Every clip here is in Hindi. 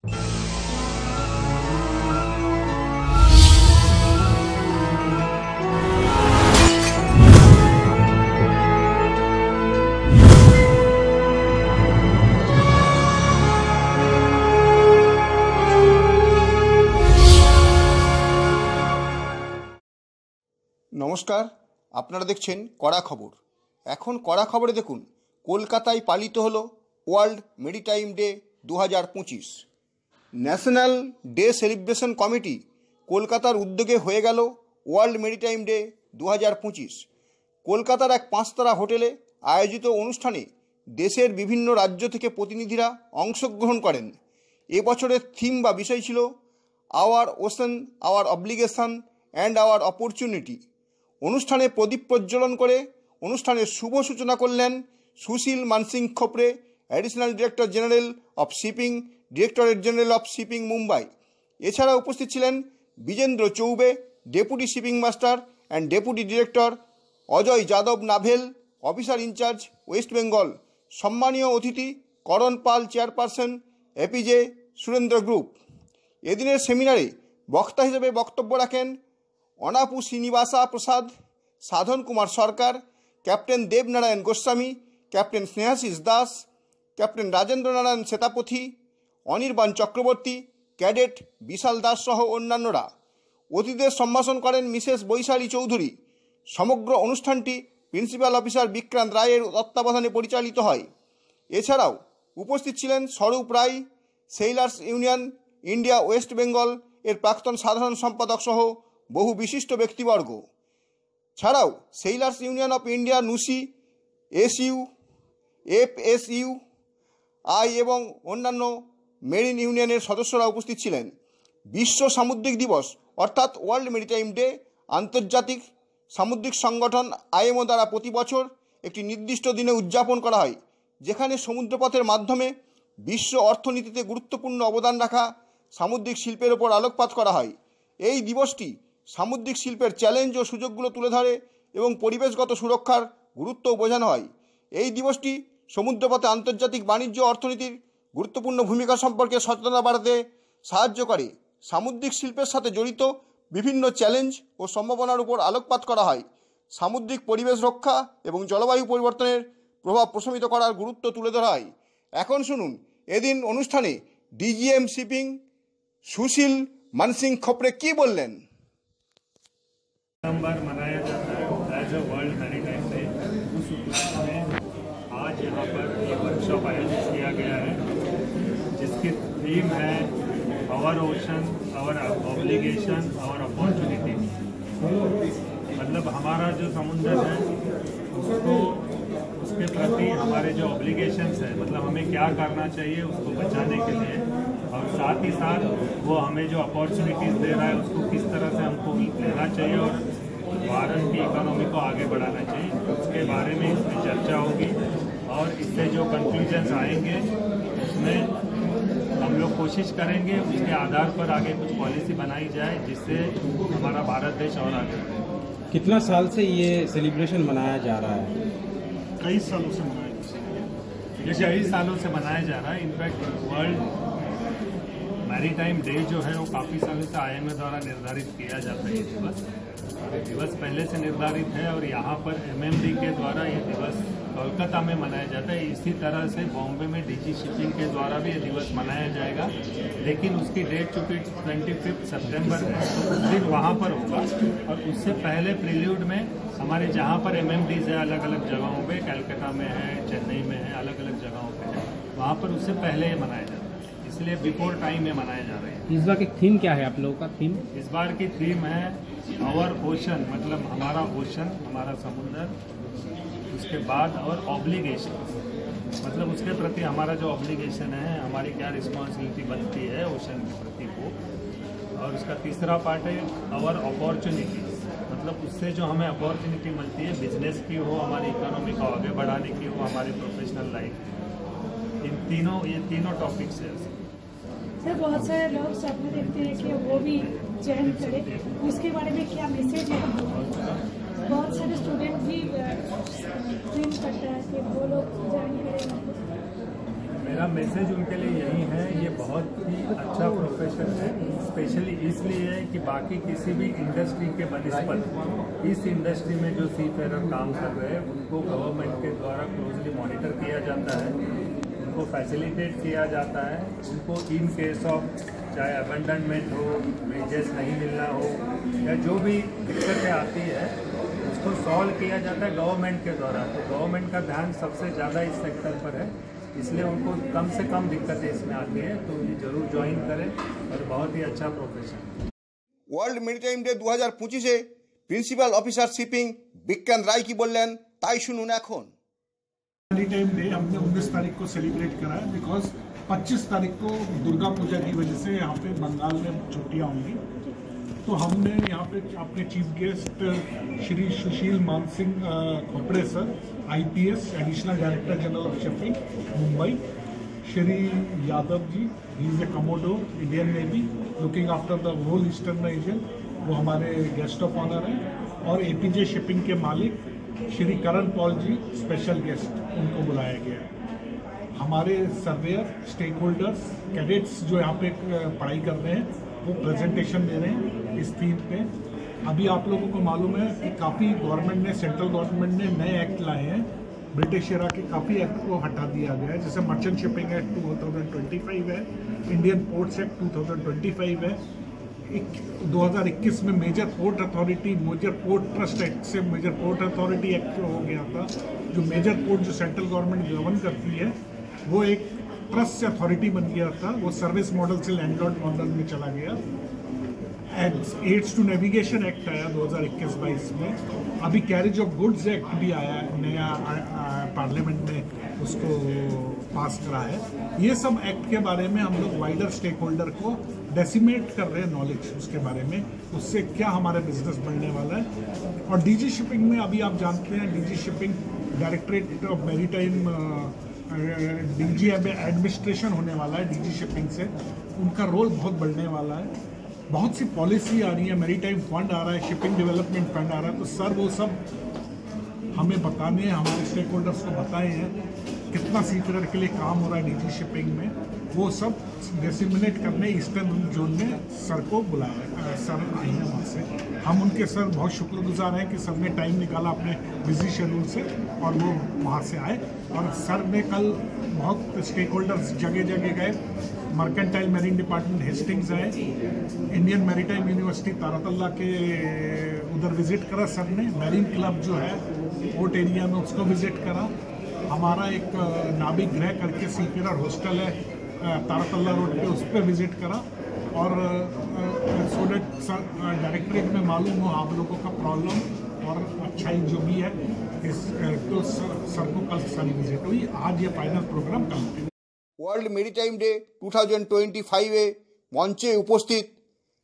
নমস্কার, আপনারা দেখছেন কড়া খবর। এখন কড়া খবরে দেখুন, কলকাতায় পালিত হলো world maritime day 2025। National day celebration committee কলকাতার উদ্যোগে হয়ে গেল ওয়ার্ল্ড মেরিটাইম ডে 2025। কলকাতার এক 5 তারা হোটেলে আয়োজিত অনুষ্ঠানে দেশের বিভিন্ন রাজ্য থেকে প্রতিনিধিরা অংশগ্রহণ করেন। এবছরের থিম বা বিষয় ছিল our ocean, our obligation and our opportunity. অনুষ্ঠানে প্রদীপ প্রজ্বলন করে অনুষ্ঠানের শুভ সূচনা করলেন Sushil Mansingh Khopde, additional director general of shipping, directorate general of shipping Mumbai. এছাড়া উপস্থিত ছিলেন Bijendra Choubey, deputy shipping master and deputy director, Ajay Yadav naval, officer in charge West Bengal. সম্মানীয় অতিথি Karan Pal, chairperson, APJ Surendra group. এদিনের সেমিনারে বক্তা হিসেবে বক্তব্য রাখেন অনাপু শ্রীনিবাসা প্রসাদ, সাধন কুমার সরকার, captain Debnarayan Goswami, captain Snehasish Das, captain Rajendra Narayan Setapathy, Anirban Chakraborty, cadet Bishal Das সহ অন্যান্যরা। অতিথিদের সম্ভাষণ করেন মিসেস বৈশালী চৌধুরী। সমগ্র অনুষ্ঠানটি প্রিন্সিপাল অফিসার বিক্রান্ত রায়ের তত্ত্বাবধানে পরিচালিত হয়। এছাড়াও উপস্থিত ছিলেন Swarup Roy, sailors union India West Bengal এর প্রাক্তন সাধারণ সম্পাদক সহ বহু বিশিষ্ট ব্যক্তিবর্গ। ছাড়াও sailors union of India, NUSI, SU, FSU I এবং অন্যান্য মেরিন ইউনিয়নের সদস্যরা উপস্থিত ছিলেন। বিশ্ব সামুদ্রিক দিবস অর্থাৎ ওয়ার্ল্ড মেরিটাইম ডে আন্তর্জাতিক সামুদ্রিক সংগঠন আইএমও দ্বারা প্রতি বছর একটি নির্দিষ্ট দিনে উদযাপন করা হয়, যেখানে সমুদ্রপথের মাধ্যমে বিশ্ব অর্থনীতিতে গুরুত্বপূর্ণ অবদান রাখা সামুদ্রিক শিল্পের ওপর আলোকপাত করা হয়। এই দিবসটি সামুদ্রিক শিল্পের চ্যালেঞ্জ ও সুযোগগুলো তুলে ধরে এবং পরিবেশগত সুরক্ষার গুরুত্বও বোঝানো হয়। এই দিবসটি সমুদ্রপথে আন্তর্জাতিক বাণিজ্য অর্থনীতির গুরুত্বপূর্ণ ভূমিকা সম্পর্কে সচেতনতা বাড়াতে সাহায্য করে। সামুদ্রিক শিল্পের সাথে জড়িত বিভিন্ন চ্যালেঞ্জ ও সম্ভাবনার উপর আলোকপাত করা হয়। সামুদ্রিক পরিবেশ রক্ষা এবং জলবায়ু পরিবর্তনের প্রভাব প্রশমিত করার গুরুত্ব তুলে ধরা হয়। এখন শুনুন এদিন অনুষ্ঠানে ডিজিএম শিপিং सुशील मानसिंह खोपड़े की बोलें। नवंबर मनाया जाता है as a world maritime day. उस उपलक्ष्य में आज यहाँ पर ये वर्कशॉप आयोजित किया गया है, जिसकी थीम है our ocean, our obligation, our opportunity. मतलब हमारा जो समुद्र है उसको, उसके प्रति हमारे जो ऑब्लिगेशंस है, मतलब हमें क्या करना चाहिए उसको बचाने के लिए, और साथ ही साथ वो हमें जो अपॉर्चुनिटीज़ दे रहा है उसको किस तरह से हमको लेना चाहिए और भारत की इकोनॉमी को आगे बढ़ाना चाहिए। उसके बारे में इसमें चर्चा होगी और इससे जो कंक्लूजन्स आएंगे उसमें हम लोग कोशिश करेंगे उसके आधार पर आगे कुछ पॉलिसी बनाई जाए जिससे हमारा भारत देश और आगे बढ़े। कितना साल से ये सेलिब्रेशन मनाया जा रहा है? कई सालों से मनाया, जैसे कई सालों से मनाया जा रहा है। इनफैक्ट वर्ल्ड मैरीटाइम डे जो है वो काफ़ी सालों से आईएमए द्वारा निर्धारित किया जाता है। ये दिवस पहले से निर्धारित है और यहाँ पर एमएमडी के द्वारा ये दिवस कोलकाता में मनाया जाता है। इसी तरह से बॉम्बे में डीजी शिपिंग के द्वारा भी ये दिवस मनाया जाएगा, लेकिन उसकी डेट चूँकि 25 सितंबर है तो उस दिन वहाँ पर होगा। और उससे पहले प्रील्यूड में हमारे जहाँ पर एमएमडीज है अलग अलग जगहों पे, कलकत्ता में है, चेन्नई में है, अलग अलग जगहों पे है, वहाँ पर उससे पहले ये मनाया जाता है। इसलिए बिफोर टाइम में मनाया जा रहा है। इस बार की थीम क्या है आप लोगों का? थीम इस बार की थीम है आवर ओशन, मतलब हमारा ओशन, हमारा समुद्र, उसके बाद और ऑब्लिगेशन, मतलब उसके प्रति हमारा जो ऑब्लिगेशन है, हमारी क्या रिस्पॉन्सिबिलिटी बनती है ओशन के प्रति को। और उसका तीसरा पार्ट है आवर अपॉर्चुनिटीज, मतलब उससे जो हमें अपॉर्चुनिटी मिलती है, बिजनेस की हो, हमारी इकोनॉमी को आगे बढ़ाने की हो, हमारी प्रोफेशनल लाइफ, इन तीनों, ये तीनों टॉपिक्स है। सर बहुत सारे लोग सपने देखते हैं कि वो भी जॉइन करें, उसके बारे में क्या मैसेज है? बहुत सारे स्टूडेंट भी ड्रीम करते हैं कि वो लोग जॉइन करें। मेरा मैसेज उनके लिए यही है, ये बहुत ही अच्छा प्रोफेशन है, स्पेशली इसलिए है कि बाकी किसी भी इंडस्ट्री के बनिस्पत इस इंडस्ट्री में जो सीफेरर काम कर रहे हैं उनको गवर्नमेंट के द्वारा क्लोजली मॉनिटर किया जाता है, उनको फैसिलिटेट किया जाता है, उनको इन केस ऑफ चाहे अबंडनमेंट हो, वेजेस नहीं मिलना हो या जो भी दिक्कतें आती है उसको सॉल्व किया जाता है गवर्नमेंट के द्वारा। तो गवर्नमेंट का ध्यान सबसे ज़्यादा इस सेक्टर पर है, इसलिए उनको कम से कम दिक्कतें इसमें आती है, तो ये जरूर ज्वाइन करें और बहुत ही अच्छा प्रोफेशन। ওয়ার্ল্ড মেরিটাইম ডে 2025-এ principal officer shipping Bigyan Roy কি বললেন তাই শুনুন এখন। मैरीटाइम डे हमने 19 तारीख को सेलिब्रेट करा है बिकॉज 25 तारीख को दुर्गा पूजा की वजह से यहाँ पे बंगाल में छुट्टियाँ होंगी, तो हमने यहाँ पे अपने chief guest Shri Sushil Man Singh Khopde sir, IPS additional director general of shipping Mumbai, Shri Yadav ji, he is a commodore Indian navy looking after the whole eastern region, वो हमारे गेस्ट ऑफ ऑनर हैं, और APJ शिपिंग के मालिक श्री करण पॉल जी स्पेशल गेस्ट, उनको बुलाया गया है। हमारे सर्वेयर, स्टेक होल्डर्स, कैडेट्स जो यहाँ पे पढ़ाई कर रहे हैं वो प्रेजेंटेशन दे रहे हैं इस थीम पे। अभी आप लोगों को मालूम है कि काफ़ी गवर्नमेंट ने, सेंट्रल गवर्नमेंट ने नए एक्ट लाए हैं, ब्रिटिश एरा के काफ़ी एक्ट को हटा दिया गया है, जैसे मर्चेंट शिपिंग एक्ट 2025 है, इंडियन पोर्ट्स एक्ट 2025 है, 2021 में major port authority, major port trust act से मेजर पोर्ट अथॉरिटी एक्ट हो गया था, जो मेजर पोर्ट जो सेंट्रल गवर्नमेंट गवर्न करती है वो एक ट्रस्ट से अथॉरिटी बन गया था, वो सर्विस मॉडल से लैंडलॉर्ड मॉडल में चला गया। एड्स टू नेविगेशन एक्ट आया 2021-22 में, अभी कैरेज ऑफ गुड्स एक्ट भी आया नया, पार्लियामेंट ने उसको पास करा है। ये सब एक्ट के बारे में हम लोग वाइडर स्टेक होल्डर को डेसिमेट कर रहे हैं नॉलेज उसके बारे में, उससे क्या हमारे बिजनेस बढ़ने वाला है। और DG शिपिंग में अभी आप जानते हैं DG shipping directorate of maritime DG administration होने वाला है DG शिपिंग से, उनका रोल बहुत बढ़ने वाला है। बहुत सी पॉलिसी आ रही है, मैरीटाइम फंड आ रहा है, शिपिंग डेवलपमेंट फंड आ रहा है, तो सर वो सब हमें बताने हैं, हमारे स्टेक होल्डर्स को बताए हैं कितना सीफेरर के लिए काम हो रहा है DG शिपिंग में, वो सब डिसिमिनेट करने ईस्टर्न जोन में सर को बुलाया, सर आए हैं वहाँ से। हम उनके सर बहुत शुक्रगुजार हैं कि सर ने टाइम निकाला अपने बिजी शेड्यूल से और वो वहाँ से आए, और सर ने कल बहुत स्टेक होल्डर्स जगह जगह गए, मर्केंटाइल मैरीन डिपार्टमेंट हेस्टिंग्स आए, इंडियन मैरीटाइम यूनिवर्सिटी तारातल्ला के उधर विजिट करा सर ने, मैरीन क्लब जो है पोर्ट एरिया में उसको विजिट करा, हमारा एक नाविक गृह करके सीफेरर हॉस्टल है तारातल्ला रोड पे, उस पर विजिट करा, और सो दैट डायरेक्टरेट में मालूम हो आप लोगों का प्रॉब्लम और अच्छाई जो भी है इस, तो सर को कल सारी विजिट हुई, आज ये फाइनल प्रोग्राम कल। ওয়ার্ল্ড মেরিটাইম ডে 2025-এ মঞ্চে উপস্থিত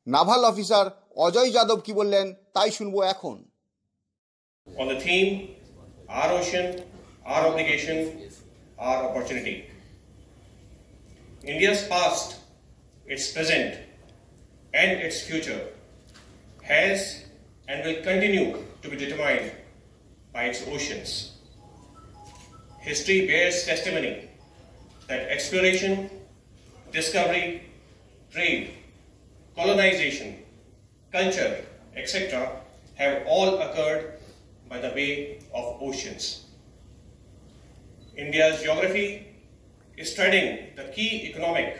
নাভাল অফিসার অজয় যাদব কি বললেন তাই শুনবো এখন। On the theme, our ocean, our obligation, our opportunity. India's past, its present, and its future has and will continue to be determined by its oceans. History bears testimony that exploration, discovery, trade, colonization, culture, etc. have all occurred by the way of oceans. India's geography is treading the key economic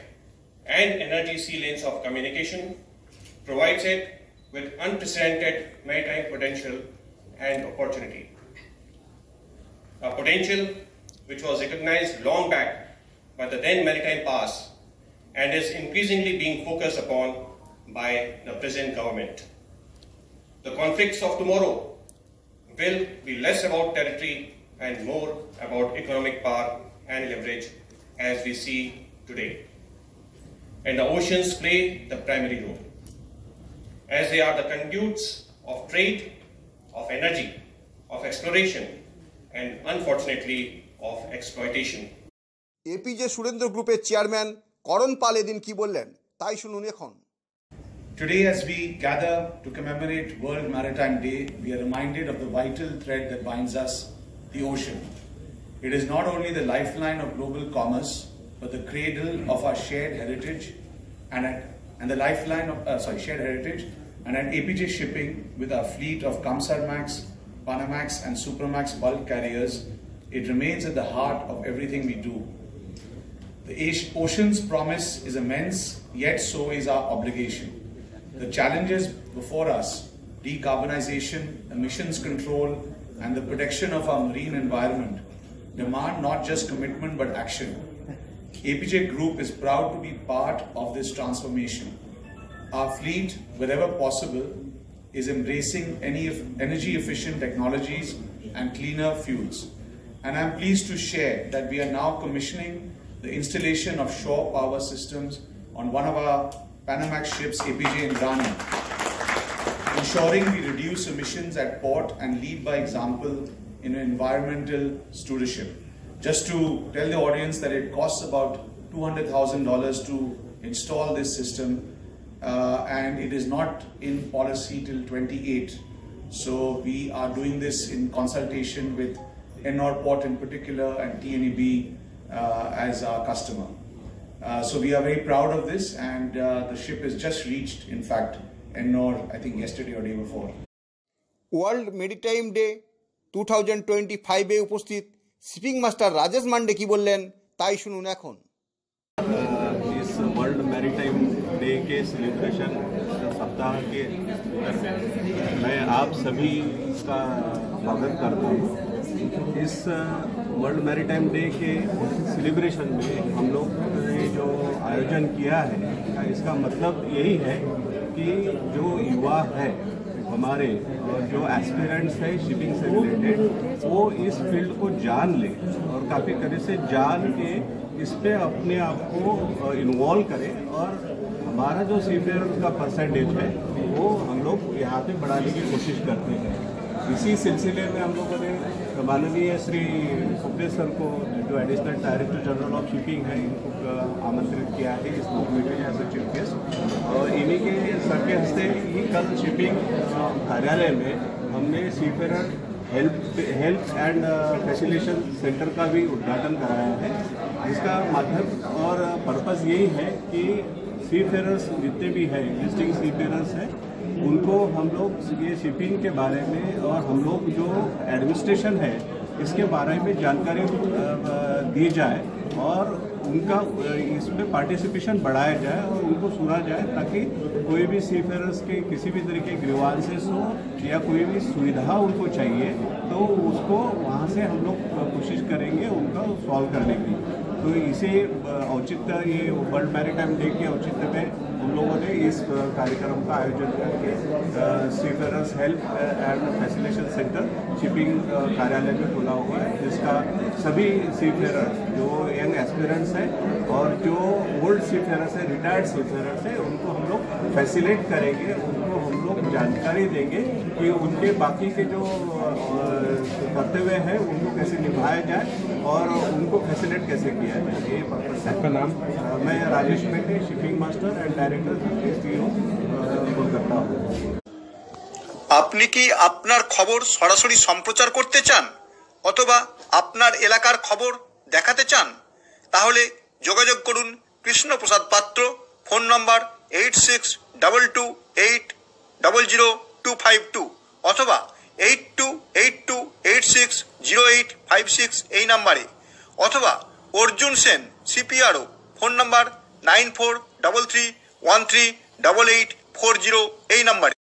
and energy sea lanes of communication, provides it with unprecedented maritime potential and opportunity. A potential which was recognized long back by the then Maritime Pass and is increasingly being focused upon by the present government. The conflicts of tomorrow will be less about territory and more about economic power and leverage as we see today. And the oceans play the primary role, as they are the conduits of trade, of energy, of exploration, and unfortunately of exploitation. APJ Surendra গ্রুপের চেয়ারম্যান করণ পাল এদিন কি বললেন তাই শুনুন এখন। Today, as we gather to commemorate World Maritime Day, we are reminded of the vital thread that binds us, the ocean. It is not only the lifeline of global commerce, but the cradle of our shared heritage and the lifeline of shared heritage. And at APJ Shipping, with our fleet of Kamsarmax, Panamax and Supramax bulk carriers, it remains at the heart of everything we do. The ocean's promise is immense, yet so is our obligation. The challenges before us, decarbonization, emissions control, and the protection of our marine environment, demand not just commitment but action. APJ Group is proud to be part of this transformation. Our fleet, wherever possible, is embracing energy efficient technologies and cleaner fuels. And I'm pleased to share that we are now commissioning the installation of shore power systems on one of our Panamax ships, APJ Indrani, ensuring we reduce emissions at port and lead by example in environmental stewardship. Just to tell the audience that it costs about $200,000 to install this system, and it is not in policy till 28. So we are doing this in consultation with Ennore Port in particular and TNEB as our customer. So we are very proud of this, and the ship has just reached, in fact, Ennore, I think yesterday or day before. World maritime day 2025 উপস্থিত শিপিং মাস্টার রাজেশ মান্ডে কি বললেন তাই শুনুন এখন। इस वर्ल्ड मैरीटाइम डे के सेलिब्रेशन सप्ताह के मैं आप सभी का स्वागत करता हूँ। इस वर्ल्ड मैरीटाइम डे के सेलिब्रेशन में हम लोग ने जो आयोजन किया है, इसका मतलब यही है कि जो युवा है हमारे और जो एस्पिरेंट्स है शिपिंग से रिलेटेड, वो इस फील्ड को जान ले और काफ़ी तरह से जान के इस पे अपने आप को इन्वॉल्व करें और हमारा जो सीफेयर का परसेंटेज है वो हम लोग यहाँ पे बढ़ाने की कोशिश करते हैं। इसी सिलसिले में हम लोगों ने माननीय श्री सुखदेव सर को, जो additional director general of shipping है, इनको आमंत्रित किया है इस meeting as a chief guest, और इन्हीं के सर के हस्ते ही कल शिपिंग कार्यालय में हमने सीफेयर हेल्प एंड फैसिलिटेशन सेंटर का भी उद्घाटन कराया है। इसका माध्यम और पर्पस यही है कि सीफेयरर्स जितने भी हैं, एग्जिस्टिंग सीफेयरर्स हैं, उनको हम लोग ये शिपिंग के बारे में और हम लोग जो एडमिनिस्ट्रेशन है इसके बारे में जानकारी दी जाए और उनका इसमें पार्टिसिपेशन बढ़ाया जाए और उनको सुना जाए, ताकि कोई भी सीफेयरर्स के किसी भी तरीके के ग्रीवांसेस हो या कोई भी सुविधा उनको चाहिए तो उसको वहाँ से हम लोग कोशिश करेंगे उनका सॉल्व करने की। तो इसे औचित्य, ये वर्ल्ड मैरीटाइम डे के औचित्य में हम लोगों ने इस कार्यक्रम का आयोजन करके seafarers help and facilitation centre shipping कार्यालय में खोला हुआ है, जिसका सभी सीफेयरर जो यंग एस्पिरेंट्स हैं और जो ओल्ड सीफेयरर्स हैं, रिटायर्ड सीफेयरर्स हैं, उनको हम लोग फैसिलिटेट करेंगे, उनको हम लोग जानकारी देंगे कि उनके बाकी के जो कर्तव्य हैं उनको कैसे निभाया जाए और उनको फैसिलिटेट कैसे किया जाए। ये पर्पस है। आपका नाम? मैं Rajesh Mete, shipping master and director CEO Kolkata हूँ। আপনি কি আপনার খবর সরাসরি সম্প্রচার করতে চান অথবা আপনার এলাকার খবর দেখাতে চান? তাহলে যোগাযোগ করুন কৃষ্ণপ্রসাদ পাত্র, ফোন নম্বর 8622800252 অথবা 8282860856 এই নাম্বারে, অথবা অর্জুন সেন CPRO, ফোন নম্বর 9433138840 এই নাম্বারে।